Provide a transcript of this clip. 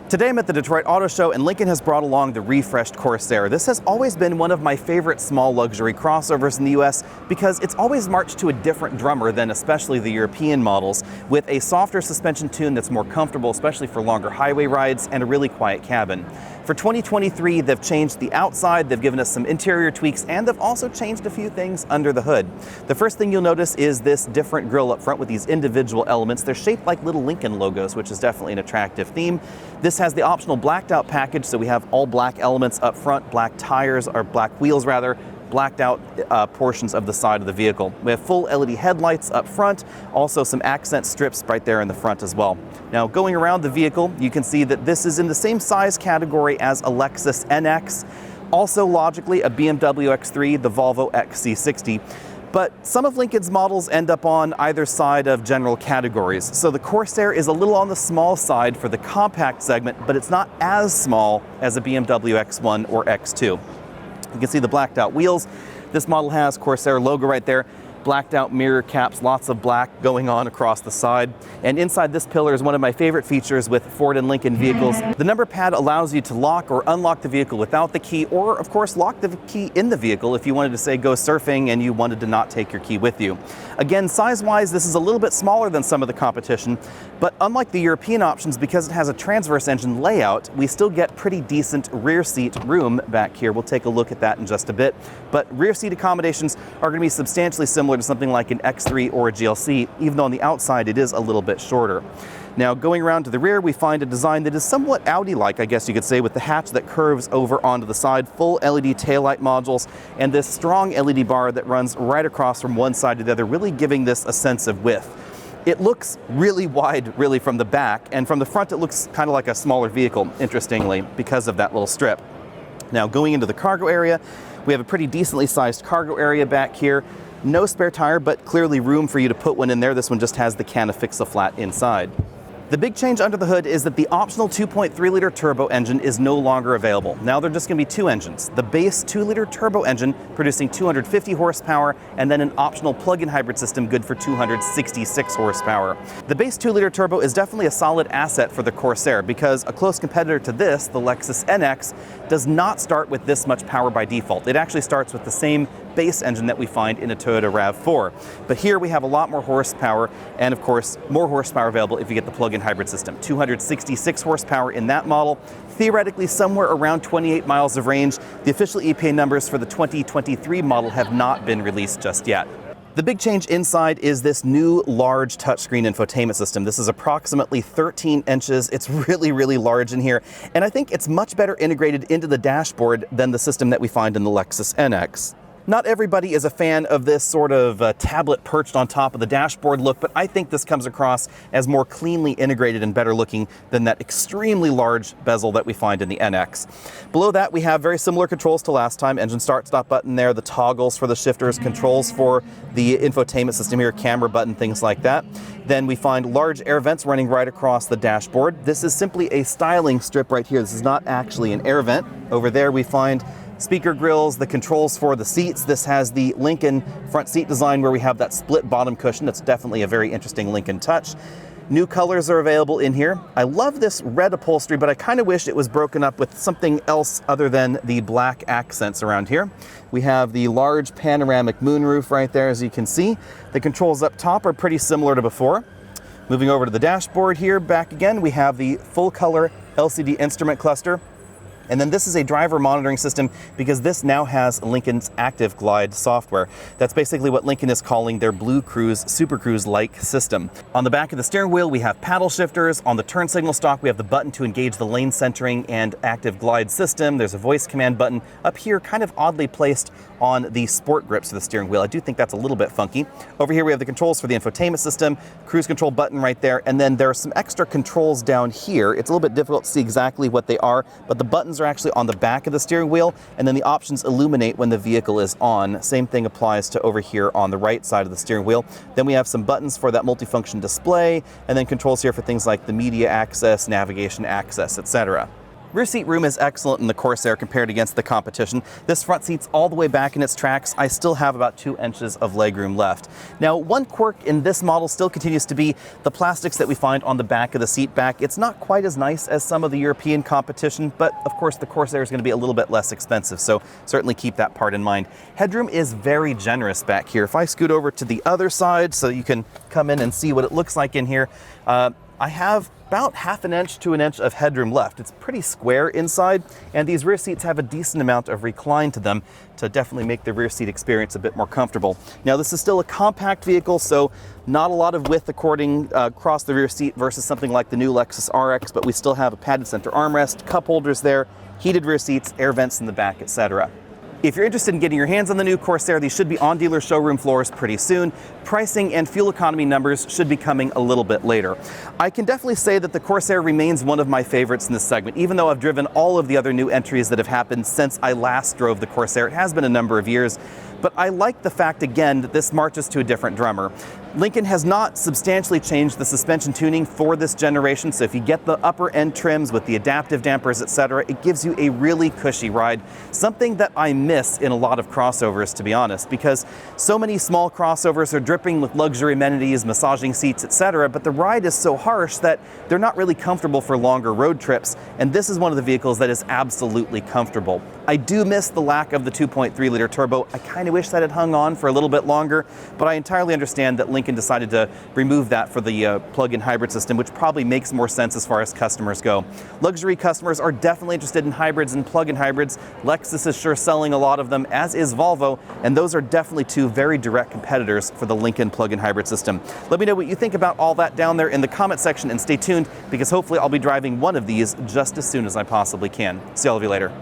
Today I'm at the Detroit Auto Show and Lincoln has brought along the refreshed Corsair. This has always been one of my favorite small luxury crossovers in the US because it's always marched to a different drummer than especially the European models, with a softer suspension tune that's more comfortable, especially for longer highway rides, and a really quiet cabin. For 2023, they've changed the outside, they've given us some interior tweaks, and they've also changed a few things under the hood. The first thing you'll notice is this different grille up front with these individual elements. They're shaped like little Lincoln logos, which is definitely an attractive theme. This has the optional blacked out package, so we have all black elements up front, black tires, or black wheels rather, blacked out portions of the side of the vehicle. We have full LED headlights up front, also some accent strips right there in the front as well. Now going around the vehicle, you can see that this is in the same size category as a Lexus NX, also logically a BMW X3, the Volvo XC60. But some of Lincoln's models end up on either side of general categories. So the Corsair is a little on the small side for the compact segment, but it's not as small as a BMW X1 or X2. You can see the blacked out wheels. This model has Corsair logo right there. Blacked out mirror caps, lots of black going on across the side. And inside this pillar is one of my favorite features with Ford and Lincoln vehicles. The number pad allows you to lock or unlock the vehicle without the key, or of course lock the key in the vehicle if you wanted to say go surfing and you wanted to not take your key with you. Again, size-wise, this is a little bit smaller than some of the competition, but unlike the European options, because it has a transverse engine layout, we still get pretty decent rear seat room back here. We'll take a look at that in just a bit. But rear seat accommodations are going to be substantially similar to something like an X3 or a GLC, even though on the outside it is a little bit shorter. Now going around to the rear, we find a design that is somewhat Audi-like, I guess you could say, with the hatch that curves over onto the side, full LED taillight modules, and this strong LED bar that runs right across from one side to the other, really giving this a sense of width. It looks really wide, really, from the back, and from the front it looks kind of like a smaller vehicle, interestingly, because of that little strip. Now going into the cargo area, we have a pretty decently sized cargo area back here. No spare tire, but clearly room for you to put one in there. This one just has the can of Fix-A-Flat inside. The big change under the hood is that the optional 2.3-liter turbo engine is no longer available. Now they're just going to be two engines. The base 2-liter turbo engine producing 250 horsepower, and then an optional plug-in hybrid system good for 266 horsepower. The base 2-liter turbo is definitely a solid asset for the Corsair because a close competitor to this, the Lexus NX, does not start with this much power by default. It actually starts with the same base engine that we find in a Toyota RAV4. But here we have a lot more horsepower, and of course more horsepower available if you get the plug-in hybrid system. 266 horsepower in that model, theoretically somewhere around 28 miles of range. The official EPA numbers for the 2023 model have not been released just yet. The big change inside is this new large touchscreen infotainment system. This is approximately 13 inches. It's really, really large in here, and I think it's much better integrated into the dashboard than the system that we find in the Lexus NX. Not everybody is a fan of this sort of tablet perched on top of the dashboard look, but I think this comes across as more cleanly integrated and better looking than that extremely large bezel that we find in the NX. Below that, we have very similar controls to last time. Engine start stop button there, the toggles for the shifters, controls for the infotainment system here, camera button, things like that. Then we find large air vents running right across the dashboard. This is simply a styling strip right here. This is not actually an air vent. Over there we find speaker grills, the controls for the seats. This has the Lincoln front seat design where we have that split bottom cushion. That's definitely a very interesting Lincoln touch. New colors are available in here. I love this red upholstery, but I kind of wish it was broken up with something else other than the black accents around here. We have the large panoramic moonroof right there, as you can see. The controls up top are pretty similar to before. Moving over to the dashboard here, back again, we have the full color LCD instrument cluster. And then this is a driver monitoring system because this now has Lincoln's Active Glide software. That's basically what Lincoln is calling their Blue Cruise, Super Cruise-like system. On the back of the steering wheel, we have paddle shifters. On the turn signal stalk, we have the button to engage the lane centering and Active Glide system. There's a voice command button up here, kind of oddly placed on the sport grips of the steering wheel. I do think that's a little bit funky. Over here, we have the controls for the infotainment system, cruise control button right there, and then there are some extra controls down here. It's a little bit difficult to see exactly what they are, but the buttons are actually on the back of the steering wheel, and then the options illuminate when the vehicle is on. Same thing applies to over here on the right side of the steering wheel. Then we have some buttons for that multifunction display, and then controls here for things like the media access, navigation access, etc. Rear seat room is excellent in the Corsair compared against the competition. This front seat's all the way back in its tracks. I still have about 2 inches of legroom left. Now, one quirk in this model still continues to be the plastics that we find on the back of the seat back. It's not quite as nice as some of the European competition, but of course the Corsair is going to be a little bit less expensive, so certainly keep that part in mind. Headroom is very generous back here. If I scoot over to the other side so you can come in and see what it looks like in here, I have about 1/2 inch to 1 inch of headroom left. It's pretty square inside, and these rear seats have a decent amount of recline to them to definitely make the rear seat experience a bit more comfortable. Now, this is still a compact vehicle, so not a lot of width across the rear seat versus something like the new Lexus RX, but we still have a padded center armrest, cup holders there, heated rear seats, air vents in the back, etc. If you're interested in getting your hands on the new Corsair, these should be on dealer showroom floors pretty soon. Pricing and fuel economy numbers should be coming a little bit later. I can definitely say that the Corsair remains one of my favorites in this segment, even though I've driven all of the other new entries that have happened since I last drove the Corsair. It has been a number of years, but I like the fact, again, that this marches to a different drummer. Lincoln has not substantially changed the suspension tuning for this generation, so if you get the upper end trims with the adaptive dampers, etc., it gives you a really cushy ride, something that I miss in a lot of crossovers, to be honest, because so many small crossovers are dripping with luxury amenities, massaging seats, etc., but the ride is so harsh that they're not really comfortable for longer road trips, and this is one of the vehicles that is absolutely comfortable. I do miss the lack of the 2.3-liter turbo. I kind of wish that had hung on for a little bit longer, but I entirely understand that Lincoln decided to remove that for the plug-in hybrid system, which probably makes more sense as far as customers go. Luxury customers are definitely interested in hybrids and plug-in hybrids. Lexus is sure selling a lot of them, as is Volvo, and those are definitely two very direct competitors for the Lincoln plug-in hybrid system. Let me know what you think about all that down there in the comment section, and stay tuned because hopefully I'll be driving one of these just as soon as I possibly can. See all of you later.